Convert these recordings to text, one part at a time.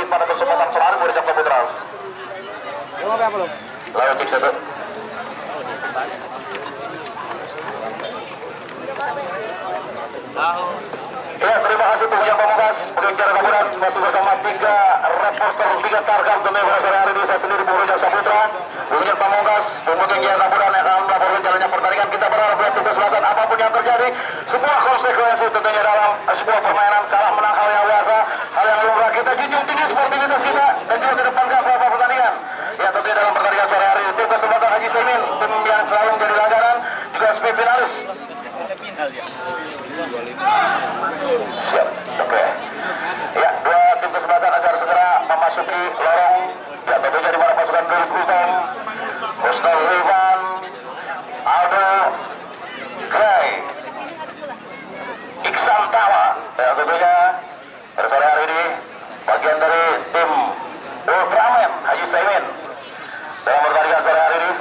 lagi pada kesempatan sore boleh Jaksa Putra. Lalu cek satu. Ya, terima kasih untuk yang pamungkas pengejar kaburan masih bersama 3 reporter 3 tarkam tentunya pada sore hari ini saya sendiri Buru Jaksa Putra. Pengejar pamungkas pengejar kaburan yang akan melaporkan jalannya pertandingan. Kita berharap untuk kesempatan apapun yang terjadi, semua konsekuensi tentunya dalam sebuah permainan kalah menang hal yang biasa, hal yang lumrah. Kita junjung tinggi sportivitas kita dan juga kedepankan proses pertandingan. Ya, tentunya dalam pertandingan sore hari itu kesempatan Haji Saimin, tim yang selalu menjadi langganan, juga sebagai finalis. Siap, oke. Ya, 2 tim kesebelasan agar segera memasuki lorong. Ya, tentunya di mana pasukan Bill Kultom, Oscar Ivan, Aldo, Gray, Iksan Tawa. Ya, tentunya pada sore hari ini bagian dari tim Ultraman Haji Saimin dalam pertandingan sore hari ini.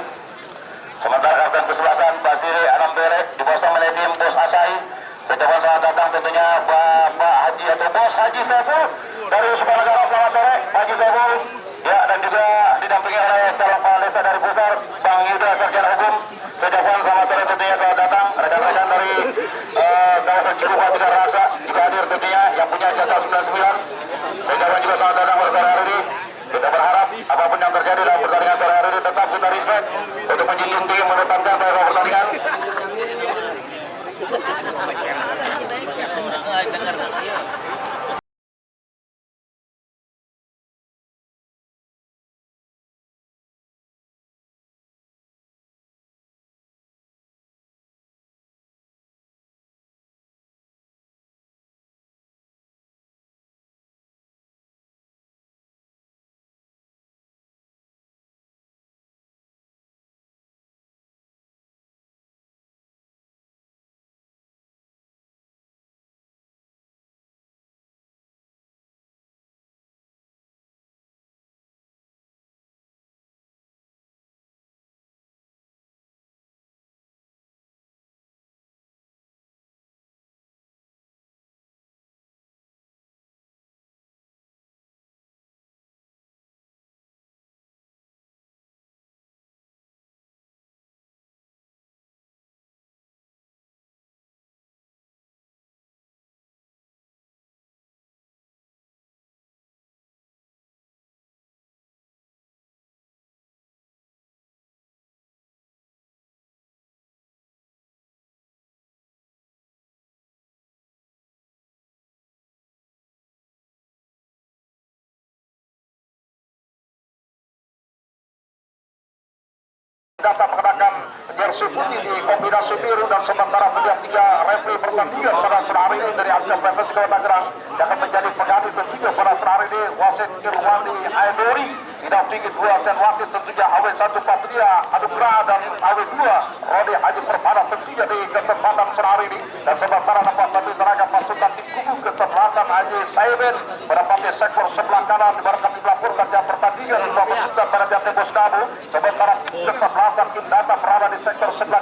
Sementara kapten kesebelasan Basiri Anambere di bawah sama tim Bos Asai. Saya ucapkan selamat datang tentunya Bapak Haji atau Bos Haji Saiful dari Sukanegara. Selamat sore Pak Haji Saiful. Ya, dan juga didampingi oleh calon kepala desa dari Pusar Bang Yuda Sarjana Hukum. Saya ucapkan selamat sore tentunya selamat datang rekan-rekan dari kawasan Cikupa Tiga Raksa juga hadir tentunya yang punya jatah 99. Saya ucapkan juga selamat datang pada sore hari ini. Kita berharap apapun yang terjadi dalam pertandingan sore hari ini tetap kita respect untuk menjunjung tinggi mengedepankan pada pertandingan. Datang mengenakan jersey putih di kombinasi biru dan sementara pilihan 3 referee pertandingan pada sore hari ini dari Askar PSSI Kota Tangerang yang akan menjadi pengganti tentunya pada sore hari ini wasit Irwandi Aidori didampingi 2 dan wasit tentunya AW1 Patria Anugrah dan AW2 Rodi Haji Permana tentunya di kesempatan sore hari ini. Dan sementara dapat satu tenaga pasukan tim kubu kesebelasan Haji Saimin mendapati sektor sebelah kanan di mana kami melaporkan jam pertandingan di bawah sudah pada jam tembus kamu. Sementara tim kesebelasan tim data berada di sektor sebelah